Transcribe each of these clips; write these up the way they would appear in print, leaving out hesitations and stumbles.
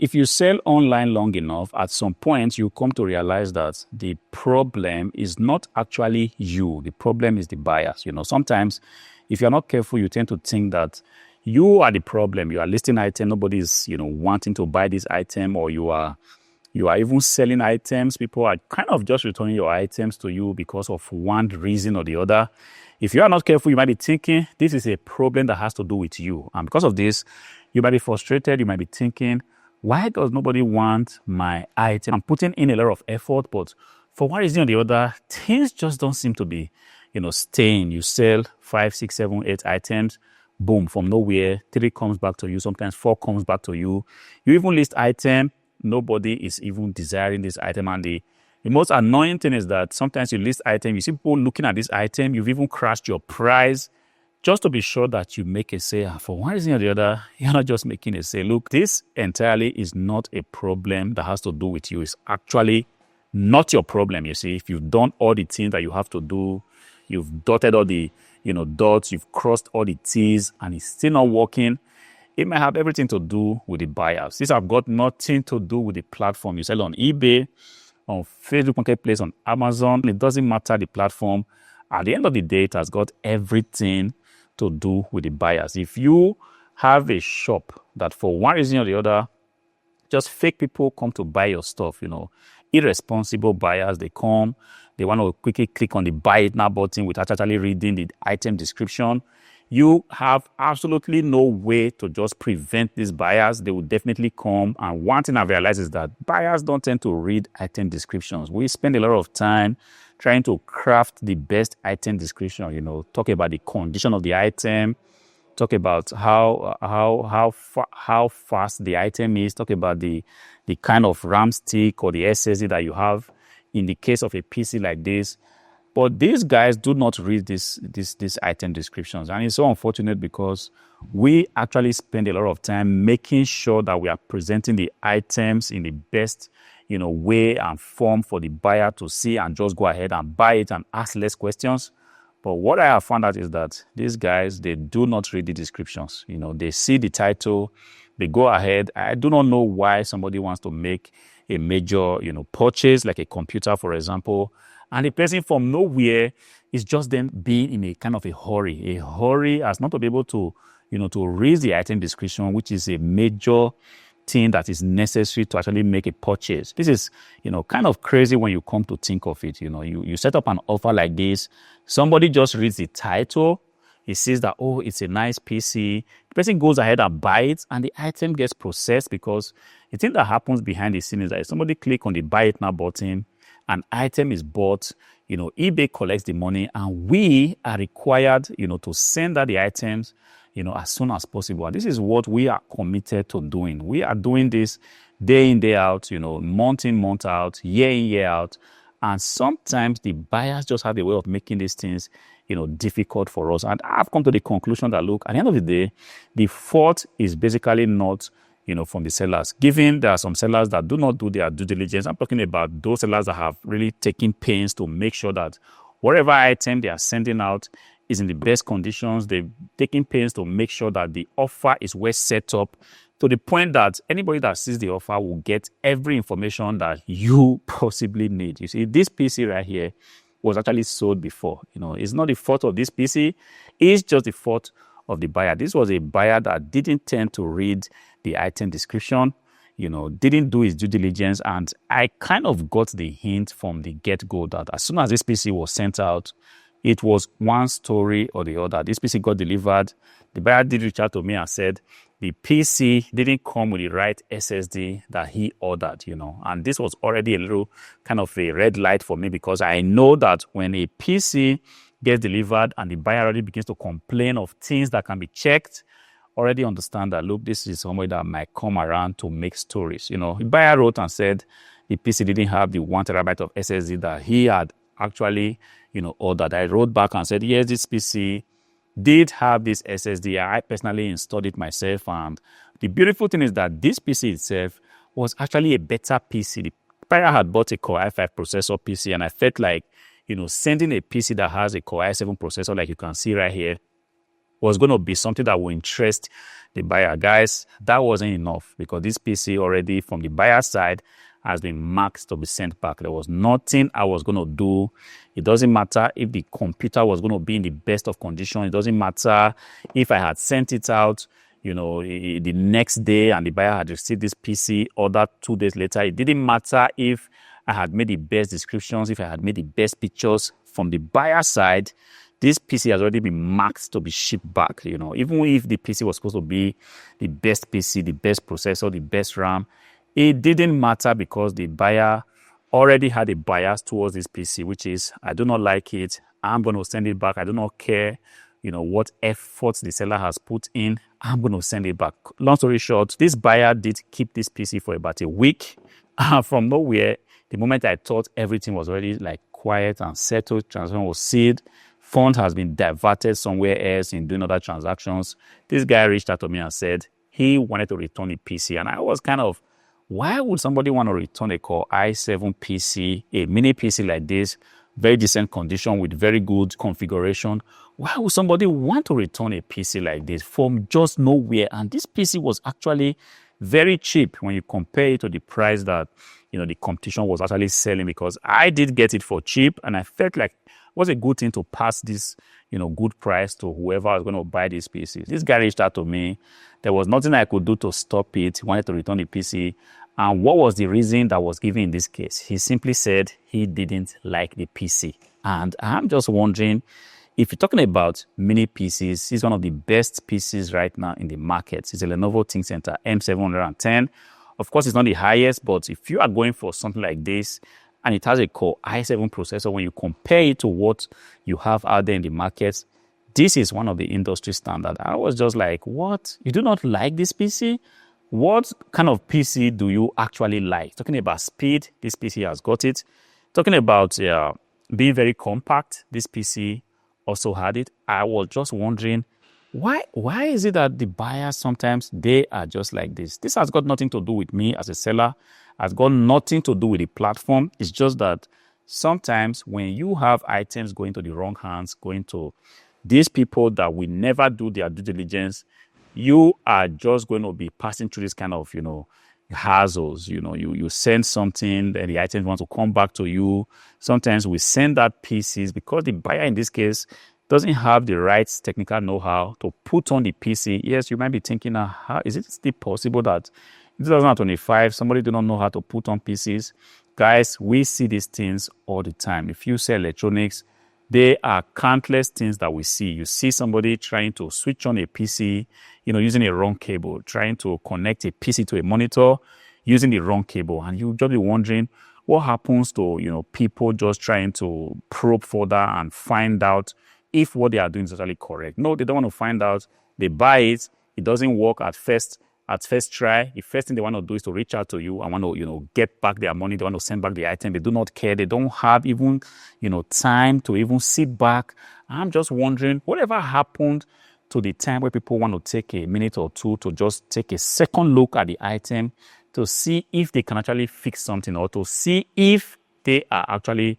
if you sell online long enough, at some point you come to realize that the problem is not actually you. The problem is the buyers. Sometimes if you're not careful, you tend to think that you are the problem. You are listing item, nobody's, wanting to buy this item, or you are even selling items. People are kind of just returning your items to you because of one reason or the other. If you are not careful, you might be thinking this is a problem that has to do with you. And because of this, you might be frustrated. You might be thinking, why does nobody want my item? I'm putting in a lot of effort, but for one reason or the other, things just don't seem to be, staying. You sell 5, 6, 7, 8 items. Boom, from nowhere, 3 comes back to you. Sometimes 4 comes back to you. You even list item. Nobody is even desiring this item. And the most annoying thing is that sometimes you list item, you see people looking at this item, you've even crashed your price just to be sure that you make a sale. For one reason or the other, you're not just making a sale. Look, this entirely is not a problem that has to do with you. It's actually not your problem, you see. If you've done all the things that you have to do, you've dotted all the, dots, you've crossed all the T's, and it's still not working, it might have everything to do with the buyers. These have got nothing to do with the platform. You sell on eBay, on Facebook Marketplace, on Amazon. It doesn't matter the platform. At the end of the day, it has got everything to do with the buyers. If you have a shop that for one reason or the other, just fake people come to buy your stuff, irresponsible buyers, they come, they want to quickly click on the buy it now button without actually reading the item description. You have absolutely no way to just prevent these buyers. They will definitely come. And one thing I've realized is that buyers don't tend to read item descriptions. We spend a lot of time trying to craft the best item description, talk about the condition of the item, talk about how fast the item is, talk about the kind of RAM stick or the SSD that you have in the case of a PC like this. But these guys do not read these item descriptions. And it's so unfortunate because we actually spend a lot of time making sure that we are presenting the items in the best, way and form for the buyer to see and just go ahead and buy it and ask less questions. But what I have found out is that these guys, they do not read the descriptions. They see the title, they go ahead. I do not know why somebody wants to make a major, purchase, like a computer, for example, and the person from nowhere is just then being in a kind of a hurry as not to be able to, to read the item description, which is a major thing that is necessary to actually make a purchase. This is, kind of crazy when you come to think of it. You set up an offer like this. Somebody just reads the title. He sees that, oh, it's a nice PC. The person goes ahead and buys it, and the item gets processed because the thing that happens behind the scenes is that if somebody clicks on the buy it now button, an item is bought, eBay collects the money, and we are required, to send out the items, as soon as possible. And this is what we are committed to doing. We are doing this day in, day out, month in, month out, year in, year out. And sometimes the buyers just have a way of making these things, difficult for us. And I've come to the conclusion that, look, at the end of the day, the fault is basically not, from the sellers. Given there are some sellers that do not do their due diligence, I'm talking about those sellers that have really taken pains to make sure that whatever item they are sending out is in the best conditions. They've taken pains to make sure that the offer is well set up to the point that anybody that sees the offer will get every information that you possibly need. You see, this PC right here was actually sold before. It's not the fault of this PC. It's just the fault of the buyer. This was a buyer that didn't tend to read the item description, didn't do his due diligence. And I kind of got the hint from the get-go that as soon as this PC was sent out, it was one story or the other. This PC got delivered. The buyer did reach out to me and said the PC didn't come with the right SSD that he ordered, And this was already a little kind of a red light for me because I know that when a PC gets delivered and the buyer already begins to complain of things that can be checked, already understand that, look, this is somebody that might come around to make stories. The buyer wrote and said the PC didn't have the 1 terabyte of SSD that he had actually, ordered. I wrote back and said, yes, this PC did have this SSD. I personally installed it myself. And the beautiful thing is that this PC itself was actually a better PC. The buyer had bought a Core i5 processor PC, and I felt like, sending a PC that has a Core i7 processor, like you can see right here, was going to be something that will interest the buyer. Guys, that wasn't enough, because this PC already from the buyer side has been marked to be sent back. There was nothing I was going to do. It doesn't matter if the computer was going to be in the best of condition. It doesn't matter if I had sent it out, the next day and the buyer had received this PC order 2 days later. It didn't matter if I had made the best descriptions, if I had made the best pictures. From the buyer side, this PC has already been marked to be shipped back. Even if the PC was supposed to be the best PC, the best processor, the best RAM, it didn't matter, because the buyer already had a bias towards this PC, which is, I do not like it, I'm going to send it back. I do not care, what efforts the seller has put in, I'm going to send it back. Long story short, this buyer did keep this PC for about a week. From nowhere, the moment I thought everything was already like quiet and settled, transaction was sealed, fund has been diverted somewhere else in doing other transactions, this guy reached out to me and said he wanted to return a PC. And I was kind of, why would somebody want to return a Core i7 PC, a mini PC like this, very decent condition with very good configuration? Why would somebody want to return a PC like this from just nowhere? And this PC was actually very cheap when you compare it to the price that the competition was actually selling, because I did get it for cheap, and I felt like it was a good thing to pass this good price to whoever was going to buy these PCs. This guy reached out to me. There was nothing I could do to stop it. He wanted to return the PC. And what was the reason that was given in this case? He simply said he didn't like the PC. And I'm just wondering, if you're talking about mini PCs, it's one of the best PCs right now in the market. It's a Lenovo ThinkCentre M710. Of course, it's not the highest, but if you are going for something like this, and it has a Core i7 processor, when you compare it to what you have out there in the market, this is one of the industry standard. I was just like, what? You do not like this PC? What kind of PC do you actually like? Talking about speed, this PC has got it. Talking about being very compact, this PC also had it. I was just wondering, why is it that the buyers sometimes, they are just like this? This has got nothing to do with me as a seller, has got nothing to do with the platform. It's just that sometimes when you have items going to the wrong hands, going to these people that will never do their due diligence, you are just going to be passing through this kind of, hassles. You send something, then the items want to come back to you. Sometimes we send that PCs because the buyer in this case doesn't have the right technical know-how to put on the PC. Yes, you might be thinking, how is it still possible that in 2025 somebody do not know how to put on PCs? Guys, we see these things all the time. If you sell electronics, there are countless things that we see. You see somebody trying to switch on a PC, using a wrong cable, trying to connect a PC to a monitor using the wrong cable. And you just be wondering what happens to, people just trying to probe further and find out if what they are doing is actually correct. No, they don't want to find out. They buy it. It doesn't work at first try. The first thing they want to do is to reach out to you and want to, get back their money. They want to send back the item. They do not care. They don't have even, time to even sit back. I'm just wondering, whatever happened to the time where people want to take a minute or two to just take a second look at the item to see if they can actually fix something, or to see if they are actually,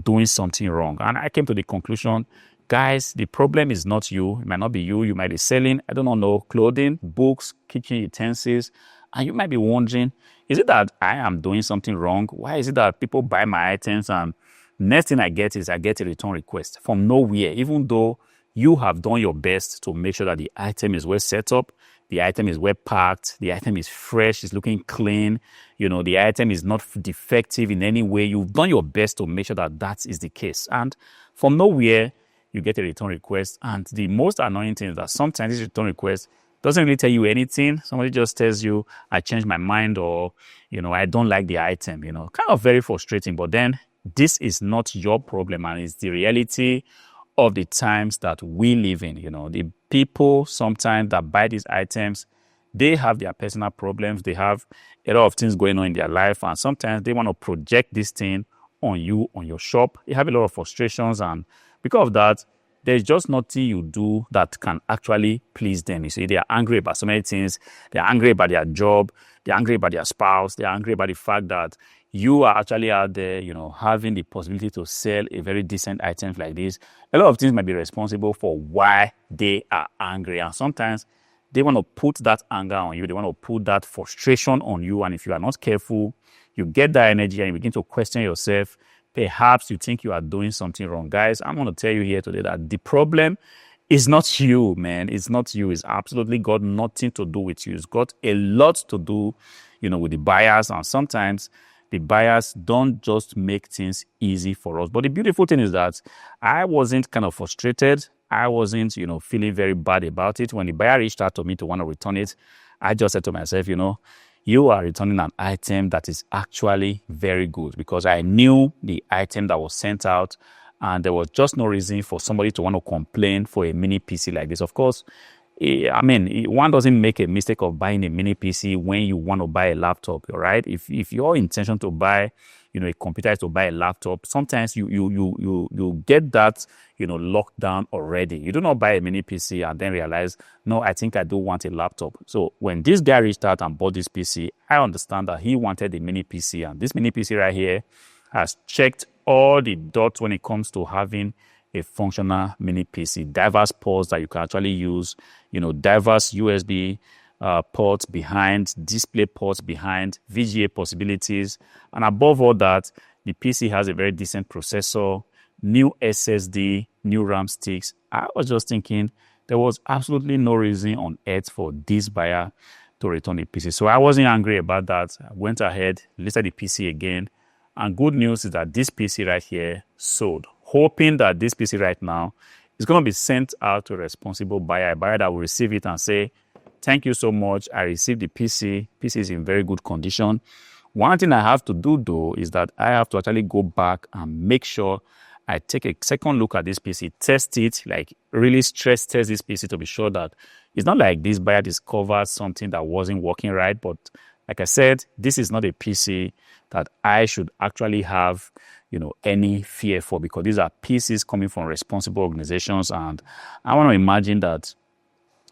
doing something wrong. And I came to the conclusion, guys, the problem is not you. It might not be you. You might be selling, I don't know, clothing, books, kitchen utensils. And you might be wondering, is it that I am doing something wrong? Why is it that people buy my items and next thing I get is I get a return request from nowhere, even though you have done your best to make sure that the item is well set up, the item is well packed, the item is fresh, it's looking clean, the item is not defective in any way. You've done your best to make sure that that is the case. And from nowhere, you get a return request. And the most annoying thing is that sometimes this return request doesn't really tell you anything. Somebody just tells you, I changed my mind, or, I don't like the item, kind of very frustrating. But then this is not your problem, and it's the reality of the times that we live in. The people sometimes that buy these items, they have their personal problems. They have a lot of things going on in their life, and sometimes they want to project this thing on you, on your shop. They have a lot of frustrations, and because of that, there's just nothing you do that can actually please them. You see, they are angry about so many things. They're angry about their job. They're angry about their spouse. They're angry about the fact that you are actually out there, having the possibility to sell a very decent item like this. A lot of things might be responsible for why they are angry. And sometimes they want to put that anger on you. They want to put that frustration on you. And if you are not careful, you get that energy and you begin to question yourself. Perhaps you think you are doing something wrong. Guys, I'm going to tell you here today that the problem is not you, man. It's not you. It's absolutely got nothing to do with you. It's got a lot to do, with the buyers. And sometimes the buyers don't just make things easy for us. But the beautiful thing is that I wasn't kind of frustrated. I wasn't, feeling very bad about it. When the buyer reached out to me to want to return it, I just said to myself, you are returning an item that is actually very good, because I knew the item that was sent out and there was just no reason for somebody to want to complain for a mini PC like this. Of course, one doesn't make a mistake of buying a mini PC when you want to buy a laptop, right? If your intention to buy, a computer is to buy a laptop, sometimes you get that, locked down already. You do not buy a mini PC and then realize, no, I think I do want a laptop. So when this guy reached out and bought this PC, I understand that he wanted a mini PC, and this mini PC right here has checked all the dots when it comes to having a functional mini PC. Diverse ports that you can actually use, diverse USB ports behind, display ports behind, VGA possibilities. And above all that, the PC has a very decent processor, new SSD, new RAM sticks. I was just thinking there was absolutely no reason on earth for this buyer to return the PC. So I wasn't angry about that. I went ahead, listed the PC again. And good news is that this PC right here sold, hoping that this PC right now is going to be sent out to a responsible buyer, a buyer that will receive it and say, thank you so much. I received the PC. PC is in very good condition. One thing I have to do, though, is that I have to actually go back and make sure I take a second look at this PC, test it, like really stress test this PC to be sure that it's not like this buyer discovered something that wasn't working right. But like I said, this is not a PC that I should actually have, any fear for, because these are PCs coming from responsible organizations. And I want to imagine that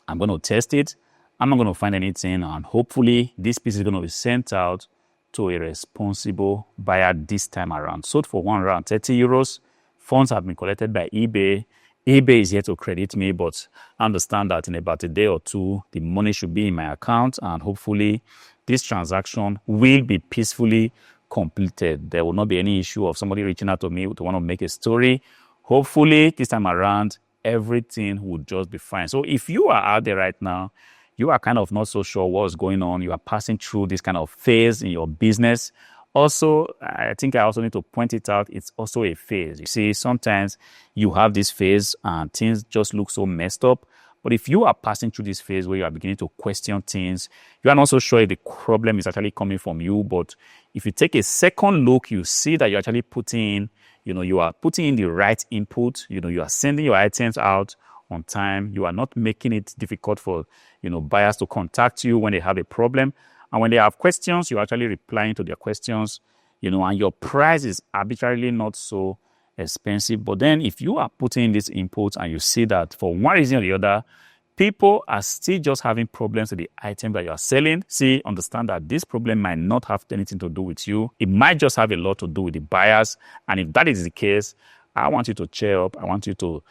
I'm going to test it. I'm not going to find anything. And hopefully this PC is going to be sent out to a responsible buyer this time around. Sold for €130. Funds have been collected by eBay. eBay is here to credit me, but I understand that in about a day or two, the money should be in my account, and hopefully this transaction will be peacefully completed. There will not be any issue of somebody reaching out to me to want to make a story. Hopefully this time around, everything would just be fine. So if you are out there right now, you are kind of not so sure what's going on, you are passing through this kind of phase in your business. Also, I think I also need to point it out, it's also a phase. You see, sometimes you have this phase and things just look so messed up. But if you are passing through this phase where you are beginning to question things, you are not so sure if the problem is actually coming from you. But if you take a second look, you see that you're actually putting in, you are putting in the right input. You are sending your items out on time. You are not making it difficult for, buyers to contact you when they have a problem. And when they have questions, you're actually replying to their questions, and your price is arbitrarily not so expensive. But then if you are putting in this input and you see that for one reason or the other, people are still just having problems with the item that you are selling, understand that this problem might not have anything to do with you. It might just have a lot to do with the buyers. And if that is the case, I want you to cheer up. I want you to,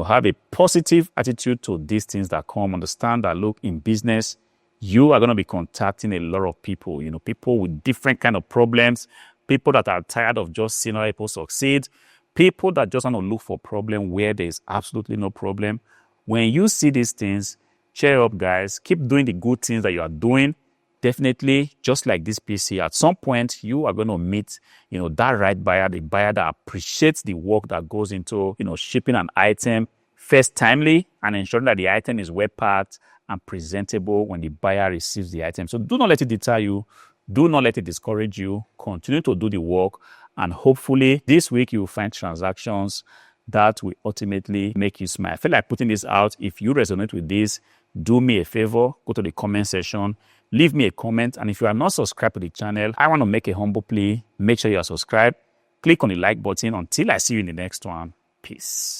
have a positive attitude to these things that come. Understand that, look, in business, you are going to be contacting a lot of people, people with different kind of problems, people that are tired of just seeing other people succeed, people that just want to look for problem where there is absolutely no problem. When you see these things, cheer up, guys. Keep doing the good things that you are doing. Definitely, just like this PC, at some point, you are going to meet, that right buyer, the buyer that appreciates the work that goes into, shipping an item first timely and ensuring that the item is well packed and presentable when the buyer receives the item. So do not let it deter you. Do not let it discourage you. Continue to do the work. And hopefully this week you will find transactions that will ultimately make you smile. I feel like putting this out. If you resonate with this, do me a favor. Go to the comment section. Leave me a comment. And if you are not subscribed to the channel, I want to make a humble plea. Make sure you are subscribed. Click on the like button. Until I see you in the next one. Peace.